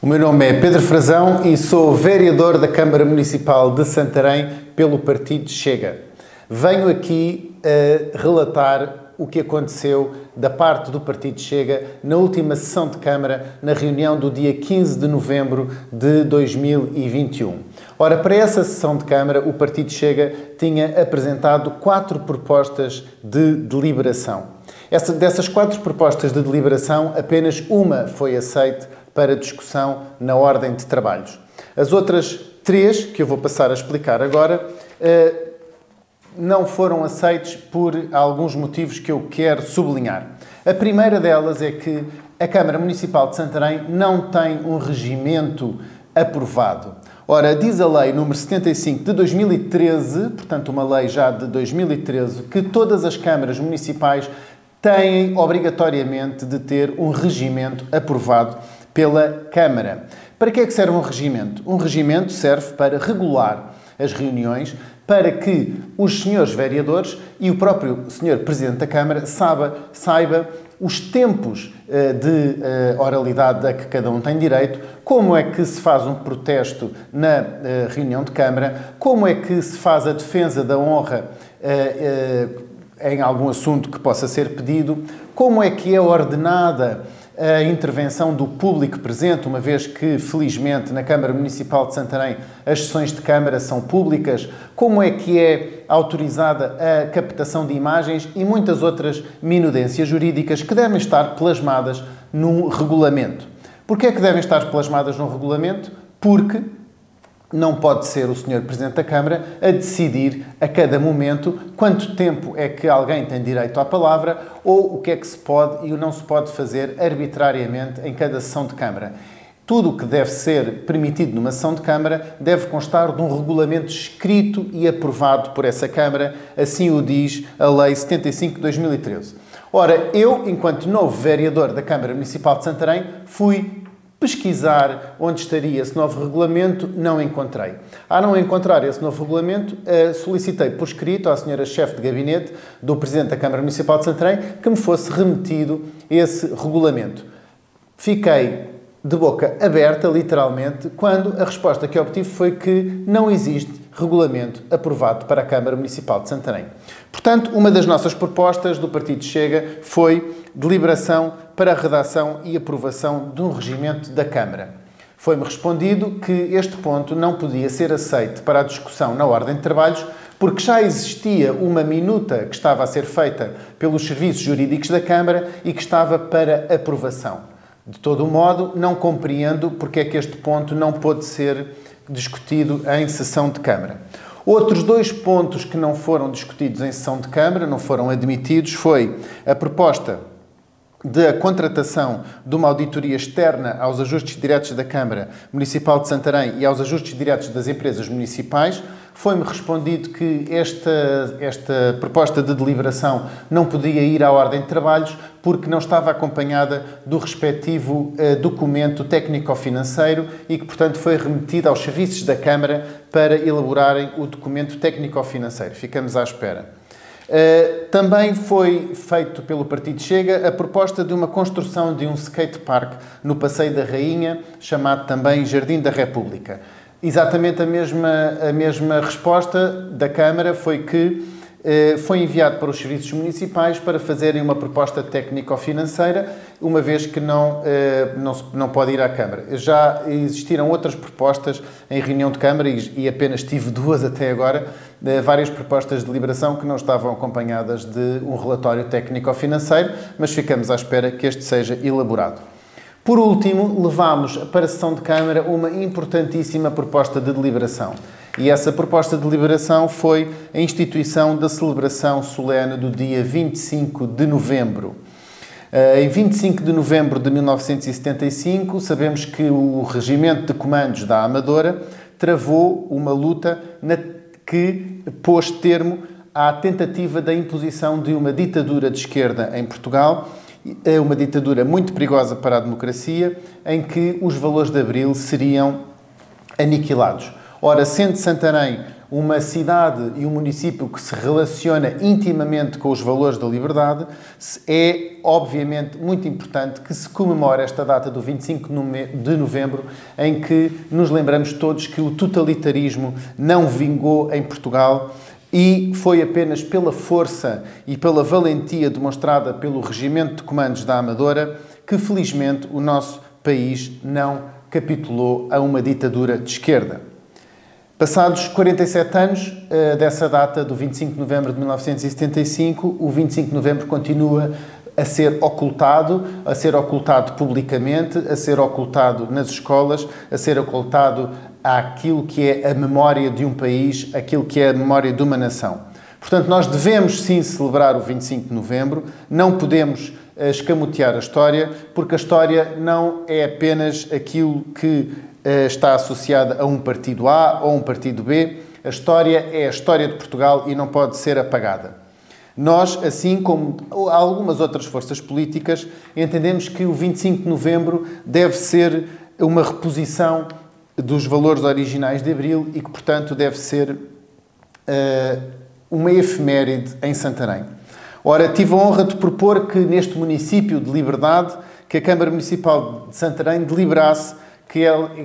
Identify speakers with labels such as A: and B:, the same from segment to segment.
A: O meu nome é Pedro Frazão e sou vereador da Câmara Municipal de Santarém pelo Partido Chega. Venho aqui relatar o que aconteceu da parte do Partido Chega na última sessão de Câmara, na reunião do dia 15 de novembro de 2021. Ora, para essa sessão de Câmara, o Partido Chega tinha apresentado 4 propostas de deliberação. Dessas 4 propostas de deliberação, apenas uma foi aceite para discussão na ordem de trabalhos. As outras 3, que eu vou passar a explicar agora, não foram aceites por alguns motivos que eu quero sublinhar. A primeira delas é que a Câmara Municipal de Santarém não tem um regimento aprovado. Ora, diz a Lei número 75 de 2013, portanto uma lei já de 2013, que todas as câmaras municipais têm obrigatoriamente de ter um regimento aprovado pela Câmara. Para que é que serve um regimento? Um regimento serve para regular as reuniões, para que os senhores vereadores e o próprio senhor Presidente da Câmara saiba os tempos de oralidade a que cada um tem direito, como é que se faz um protesto na reunião de Câmara, como é que se faz a defesa da honra em algum assunto que possa ser pedido, como é que é ordenada a intervenção do público presente, uma vez que, felizmente, na Câmara Municipal de Santarém as sessões de Câmara são públicas, como é que é autorizada a captação de imagens e muitas outras minudências jurídicas que devem estar plasmadas num regulamento. Porquê é que devem estar plasmadas num regulamento? Porque não pode ser o Sr. Presidente da Câmara a decidir a cada momento quanto tempo é que alguém tem direito à palavra ou o que é que se pode e o não se pode fazer arbitrariamente em cada sessão de Câmara. Tudo o que deve ser permitido numa sessão de Câmara deve constar de um regulamento escrito e aprovado por essa Câmara, assim o diz a Lei 75 de 2013. Ora, eu, enquanto novo vereador da Câmara Municipal de Santarém, fui pesquisar onde estaria esse novo regulamento, não encontrei. A não encontrar esse novo regulamento, solicitei por escrito à senhora chefe de gabinete do Presidente da Câmara Municipal de Santarém que me fosse remetido esse regulamento. Fiquei de boca aberta, literalmente, quando a resposta que obtive foi que não existe regulamento aprovado para a Câmara Municipal de Santarém. Portanto, uma das nossas propostas do Partido Chega foi deliberação para a redação e aprovação de um regimento da Câmara. Foi-me respondido que este ponto não podia ser aceito para a discussão na ordem de trabalhos porque já existia uma minuta que estava a ser feita pelos serviços jurídicos da Câmara e que estava para aprovação. De todo o modo, não compreendo porque é que este ponto não pôde ser discutido em sessão de Câmara. Outros 2 pontos que não foram discutidos em sessão de Câmara, não foram admitidos, foi a proposta da contratação de uma auditoria externa aos ajustes diretos da Câmara Municipal de Santarém e aos ajustes diretos das empresas municipais. Foi-me respondido que esta proposta de deliberação não podia ir à ordem de trabalhos porque não estava acompanhada do respectivo documento técnico-financeiro e que, portanto, foi remetida aos serviços da Câmara para elaborarem o documento técnico-financeiro. Ficamos à espera. Também foi feito pelo Partido Chega a proposta de uma construção de um skatepark no Passeio da Rainha, chamado também Jardim da República. Exatamente a mesma resposta da Câmara foi que foi enviado para os serviços municipais para fazerem uma proposta técnico-financeira, uma vez que não pode ir à Câmara. Já existiram outras propostas em reunião de Câmara e apenas tive 2 até agora, várias propostas de deliberação que não estavam acompanhadas de um relatório técnico-financeiro, mas ficamos à espera que este seja elaborado. Por último, levámos para a sessão de Câmara uma importantíssima proposta de deliberação. E essa proposta de deliberação foi a instituição da celebração solene do dia 25 de novembro. Em 25 de novembro de 1975, sabemos que o Regimento de Comandos da Amadora travou uma luta que pôs termo à tentativa da imposição de uma ditadura de esquerda em Portugal, uma ditadura muito perigosa para a democracia, em que os valores de Abril seriam aniquilados. Ora, sendo Santarém uma cidade e um município que se relaciona intimamente com os valores da liberdade, é obviamente muito importante que se comemore esta data do 25 de novembro, em que nos lembramos todos que o totalitarismo não vingou em Portugal e foi apenas pela força e pela valentia demonstrada pelo Regimento de Comandos da Amadora que, felizmente, o nosso país não capitulou a uma ditadura de esquerda. Passados 47 anos dessa data, do 25 de novembro de 1975, o 25 de novembro continua a ser ocultado publicamente, a ser ocultado nas escolas, a ser ocultado àquilo que é a memória de um país, aquilo que é a memória de uma nação. Portanto, nós devemos sim celebrar o 25 de novembro, não podemos escamotear a história, porque a história não é apenas aquilo que está associada a um partido A ou um partido B. A história é a história de Portugal e não pode ser apagada. Nós, assim como algumas outras forças políticas, entendemos que o 25 de novembro deve ser uma reposição dos valores originais de Abril e que, portanto, deve ser uma efeméride em Santarém. Ora, tive a honra de propor que neste município de Liberdade, que a Câmara Municipal de Santarém deliberasse que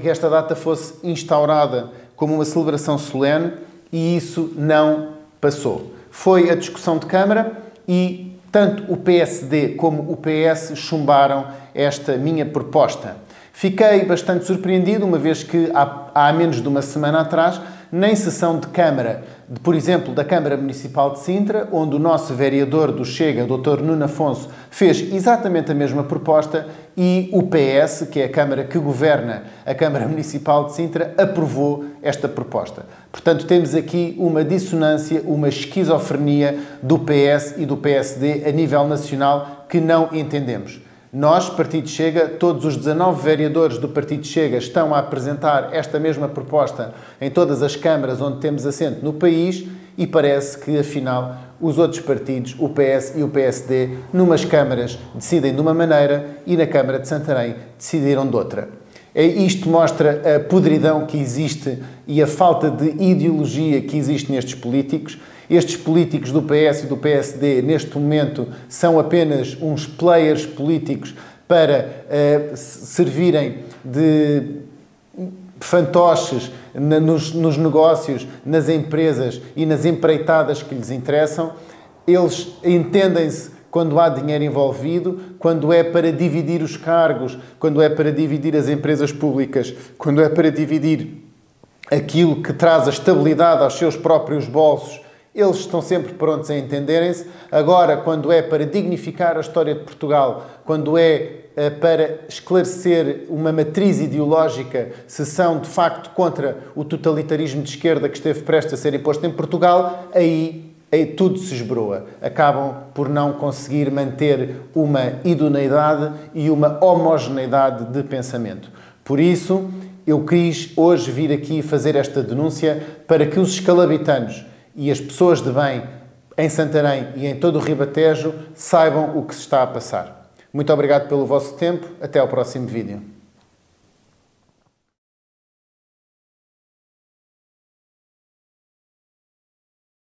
A: esta data fosse instaurada como uma celebração solene e isso não passou. Foi a discussão de Câmara e tanto o PSD como o PS chumbaram esta minha proposta. Fiquei bastante surpreendido, uma vez que há menos de uma semana atrás, nem sessão de Câmara, por exemplo, da Câmara Municipal de Sintra, onde o nosso vereador do Chega, Dr. Nuno Afonso, fez exatamente a mesma proposta e o PS, que é a Câmara que governa a Câmara Municipal de Sintra, aprovou esta proposta. Portanto, temos aqui uma dissonância, uma esquizofrenia do PS e do PSD a nível nacional que não entendemos. Nós, Partido Chega, todos os 19 vereadores do Partido Chega estão a apresentar esta mesma proposta em todas as câmaras onde temos assento no país e parece que, afinal, os outros partidos, o PS e o PSD, numas câmaras decidem de uma maneira e na Câmara de Santarém decidiram de outra. Isto mostra a podridão que existe e a falta de ideologia que existe nestes políticos. Estes políticos do PS e do PSD, neste momento, são apenas uns players políticos para servirem de fantoches nos negócios, nas empresas e nas empreitadas que lhes interessam. Eles entendem-se quando há dinheiro envolvido, quando é para dividir os cargos, quando é para dividir as empresas públicas, quando é para dividir aquilo que traz a estabilidade aos seus próprios bolsos. Eles estão sempre prontos a entenderem-se. Agora, quando é para dignificar a história de Portugal, quando é para esclarecer uma matriz ideológica, se são de facto contra o totalitarismo de esquerda que esteve prestes a ser imposto em Portugal, aí tudo se esbroa. Acabam por não conseguir manter uma idoneidade e uma homogeneidade de pensamento. Por isso, eu quis hoje vir aqui fazer esta denúncia para que os escalabitanos e as pessoas de bem em Santarém e em todo o Ribatejo saibam o que se está a passar. Muito obrigado pelo vosso tempo. Até ao próximo vídeo.